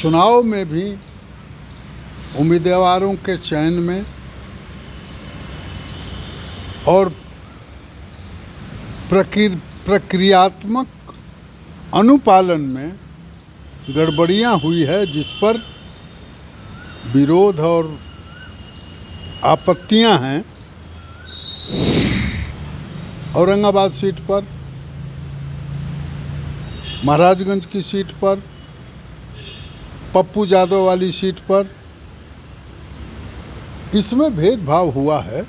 चुनाव में भी उम्मीदवारों के चयन में और प्रक्रियात्मक अनुपालन में गड़बड़ियां हुई है, जिस पर विरोध और आपत्तियां हैं। औरंगाबाद सीट पर, महाराजगंज की सीट पर, पप्पू यादव वाली सीट पर इसमें भेदभाव हुआ है।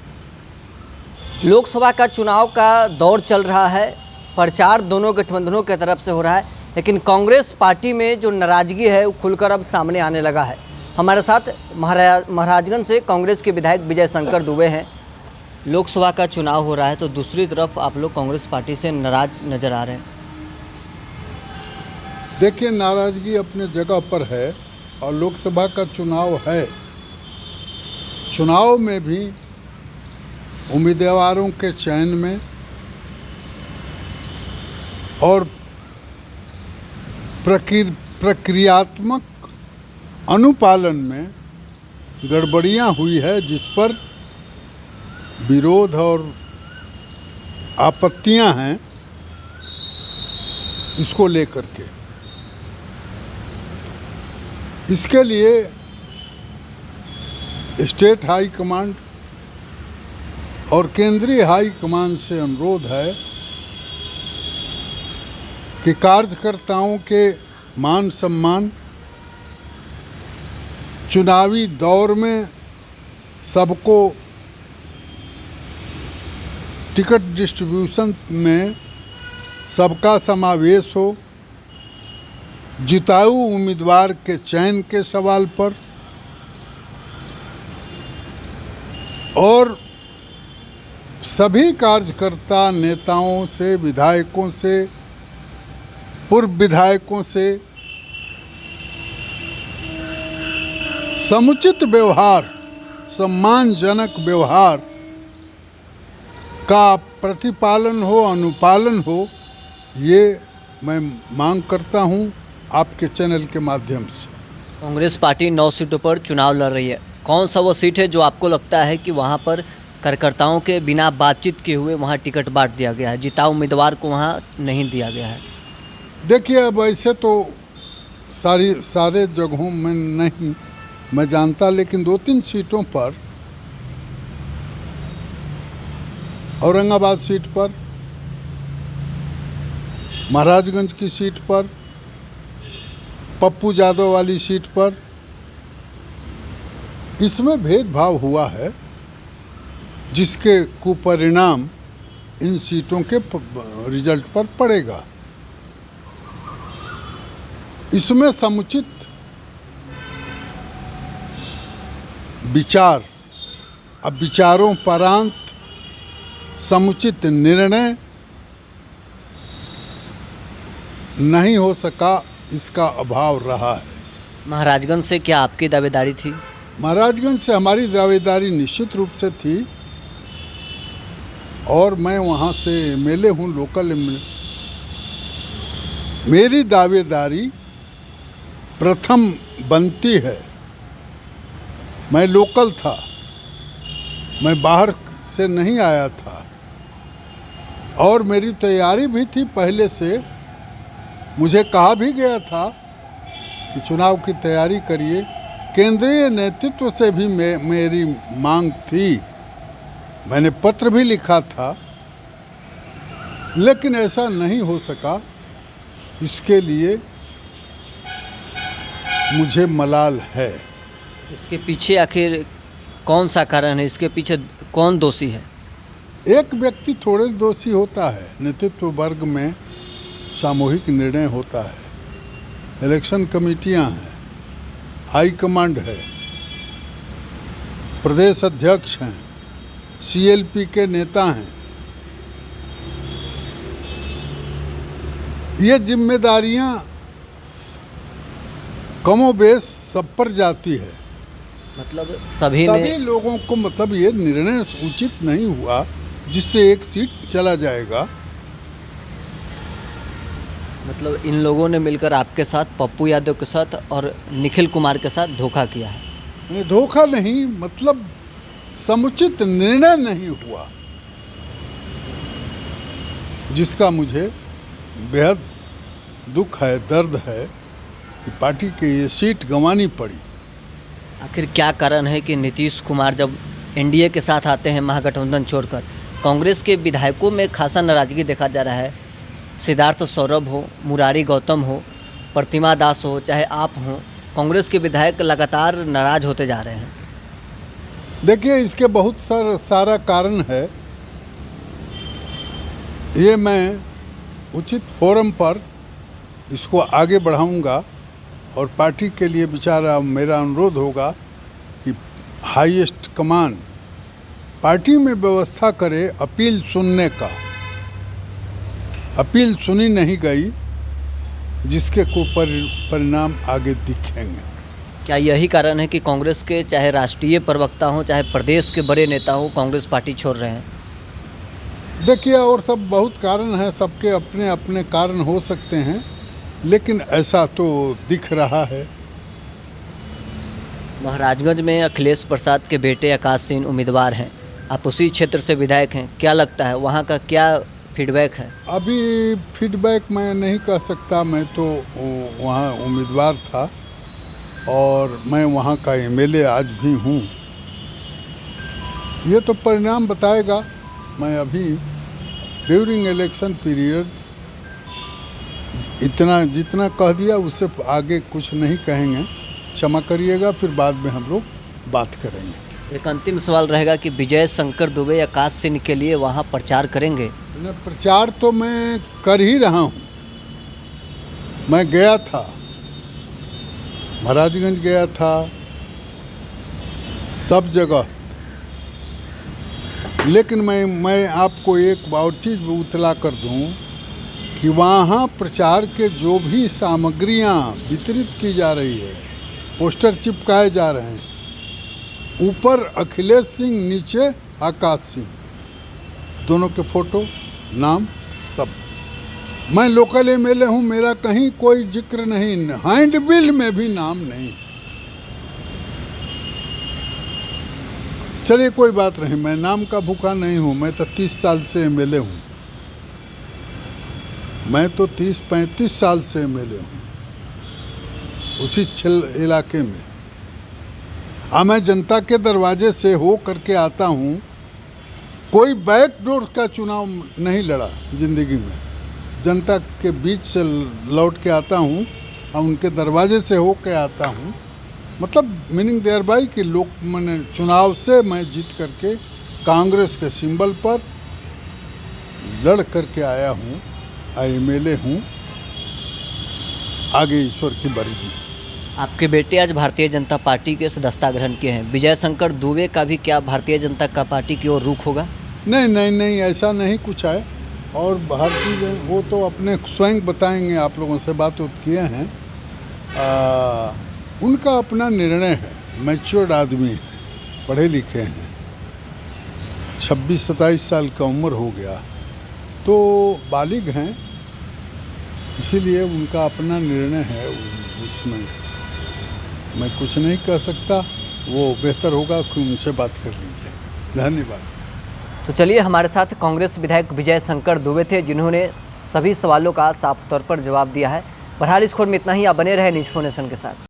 लोकसभा का चुनाव का दौर चल रहा है, प्रचार दोनों गठबंधनों की तरफ से हो रहा है, लेकिन कांग्रेस पार्टी में जो नाराजगी है वो खुलकर अब सामने आने लगा है। हमारे साथ महाराजगंज से कांग्रेस के विधायक विजय शंकर दुबे हैं। लोकसभा का चुनाव हो रहा है तो दूसरी तरफ आप लोग कांग्रेस पार्टी से नाराज नजर आ रहे हैं। देखिए, नाराजगी अपने जगह पर है और लोकसभा का चुनाव है। चुनाव में भी उम्मीदवारों के चयन में और प्रक्रियात्मक अनुपालन में गड़बड़ियां हुई है, जिस पर विरोध और आपत्तियां हैं इसको लेकर के। इसके लिए स्टेट हाई कमांड और केंद्रीय हाई कमांड से अनुरोध है कि कार्यकर्ताओं के मान सम्मान, चुनावी दौर में सबको टिकट डिस्ट्रीब्यूशन में सबका समावेश हो, जिताऊ उम्मीदवार के चयन के सवाल पर और सभी कार्यकर्ता नेताओं से, विधायकों से, पूर्व विधायकों से समुचित व्यवहार, सम्मानजनक व्यवहार का प्रतिपालन हो, अनुपालन हो, ये मैं मांग करता हूं आपके चैनल के माध्यम से। कांग्रेस पार्टी 9 सीटों पर चुनाव लड़ रही है। कौन सा वो सीट है जो आपको लगता है कि वहाँ पर कार्यकर्ताओं के बिना बातचीत किए हुए वहाँ टिकट बांट दिया गया है, जिताऊ उम्मीदवार को वहाँ नहीं दिया गया है? देखिए, अब ऐसे तो सारे जगहों में नहीं मैं जानता, लेकिन 2-3 सीटों पर, औरंगाबाद सीट पर, महाराजगंज की सीट पर, पप्पू यादव वाली सीट पर इसमें भेदभाव हुआ है, जिसके कुपरिणाम इन सीटों के रिजल्ट पर पड़ेगा। इसमें समुचित विचार, अब विचारों परांत समुचित निर्णय नहीं हो सका, इसका अभाव रहा है। महाराजगंज से क्या आपकी दावेदारी थी? महाराजगंज से हमारी दावेदारी निश्चित रूप से थी और मैं वहाँ से एमएलए हूँ, लोकल एमएलए। मेरी दावेदारी प्रथम बनती है। मैं लोकल था, मैं बाहर से नहीं आया था और मेरी तैयारी भी थी पहले से। मुझे कहा भी गया था कि चुनाव की तैयारी करिए। केंद्रीय नेतृत्व से भी मेरी मांग थी, मैंने पत्र भी लिखा था, लेकिन ऐसा नहीं हो सका। इसके लिए मुझे मलाल है। इसके पीछे आखिर कौन सा कारण है? इसके पीछे कौन दोषी है? एक व्यक्ति थोड़े दोषी होता है, नेतृत्व वर्ग में सामूहिक निर्णय होता है, इलेक्शन कमेटियां हैं, हाई कमांड है, प्रदेश अध्यक्ष हैं, सीएलपी के नेता हैं। ये जिम्मेदारियां कमोबेश सब पर जाती है। मतलब सभी लोगों को, मतलब ये निर्णय उचित नहीं हुआ जिससे एक सीट चला जाएगा। मतलब इन लोगों ने मिलकर आपके साथ, पप्पू यादव के साथ और निखिल कुमार के साथ धोखा किया है। नहीं, धोखा नहीं, मतलब समुचित निर्णय नहीं हुआ, जिसका मुझे बेहद दुख है, दर्द है कि पार्टी की ये सीट गंवानी पड़ी। आखिर क्या कारण है कि नीतीश कुमार जब एनडीए के साथ आते हैं महागठबंधन छोड़कर, कांग्रेस के विधायकों में खासा नाराजगी देखा जा रहा है। सिद्धार्थ सौरभ हो, मुरारी गौतम हो, प्रतिमा दास हो, चाहे आप हों, कांग्रेस के विधायक लगातार नाराज होते जा रहे हैं। देखिए, इसके बहुत सारा कारण है। ये मैं उचित फोरम पर इसको आगे बढ़ाऊंगा और पार्टी के लिए विचारा मेरा अनुरोध होगा कि हाईएस्ट कमान पार्टी में व्यवस्था करे अपील सुनने का। अपील सुनी नहीं गई, जिसके को परिणाम आगे दिखेंगे। क्या यही कारण है कि कांग्रेस के चाहे राष्ट्रीय प्रवक्ता हों, चाहे प्रदेश के बड़े नेता हों, कांग्रेस पार्टी छोड़ रहे हैं? देखिए, और सब बहुत कारण हैं, सबके अपने अपने कारण हो सकते हैं, लेकिन ऐसा तो दिख रहा है। महाराजगंज में अखिलेश प्रसाद के बेटे आकाश सिंह उम्मीदवार हैं, आप उसी क्षेत्र से विधायक हैं, क्या लगता है वहाँ का क्या फीडबैक है? अभी फीडबैक मैं नहीं कह सकता, मैं तो वहाँ उम्मीदवार था और मैं वहाँ का एमएलए आज भी हूँ। ये तो परिणाम बताएगा। मैं अभी ड्यूरिंग इलेक्शन पीरियड इतना जितना कह दिया, उससे आगे कुछ नहीं कहेंगे, क्षमा करिएगा, फिर बाद में हम लोग बात करेंगे। एक अंतिम सवाल रहेगा कि विजय शंकर दुबे आकाश सिंह के लिए वहाँ प्रचार करेंगे? प्रचार तो मैं कर ही रहा हूँ। मैं गया था, महाराजगंज गया था, सब जगह। लेकिन मैं आपको एक और चीज़ उतला कर दूं कि वहाँ प्रचार के जो भी सामग्रियाँ वितरित की जा रही है, पोस्टर चिपकाए जा रहे हैं, ऊपर अखिलेश सिंह, नीचे आकाश सिंह, दोनों के फोटो, नाम सब। मैं लोकल एमएलए हूँ, मेरा कहीं कोई जिक्र नहीं, हैंडबिल में भी नाम नहीं। चलिए, कोई बात नहीं, मैं नाम का भूखा नहीं हूँ। मैं तो 30 साल से एमएलए हूँ, मैं तो 30-35 साल से एमएलए हूँ उसी इलाके में। मैं जनता के दरवाजे से हो करके आता हूँ, कोई बैकडोर का चुनाव नहीं लड़ा जिंदगी में। जनता के बीच से लौट के आता हूँ और उनके दरवाजे से हो के आता हूँ। मतलब मीनिंग देयर बाई कि लोग मैंने चुनाव से मैं जीत करके कांग्रेस के सिंबल पर लड़ करके आया हूँ, एमएलए हूँ। आगे ईश्वर की मर्जी। आपके बेटे आज भारतीय जनता पार्टी के सदस्यता ग्रहण किए हैं, विजय शंकर दुबे का भी क्या भारतीय जनता पार्टी की ओर रुख होगा? नहीं नहीं नहीं, ऐसा नहीं कुछ है। और भारतीय वो तो अपने स्वयं बताएंगे, आप लोगों से बात किए हैं। उनका अपना निर्णय है, मैच्योर्ड आदमी है, पढ़े लिखे हैं, 26-27 साल का उम्र हो गया, तो बालिग हैं, इसीलिए उनका अपना निर्णय है। उसमें मैं कुछ नहीं कह सकता। वो बेहतर होगा कि उनसे बात कर लीजिए। धन्यवाद। तो चलिए, हमारे साथ कांग्रेस विधायक विजय शंकर दुबे थे, जिन्होंने सभी सवालों का साफ तौर पर जवाब दिया है। बहरहाल इस खबर में इतना ही। आप बने रहे न्यूज़ 4 नेशन के साथ।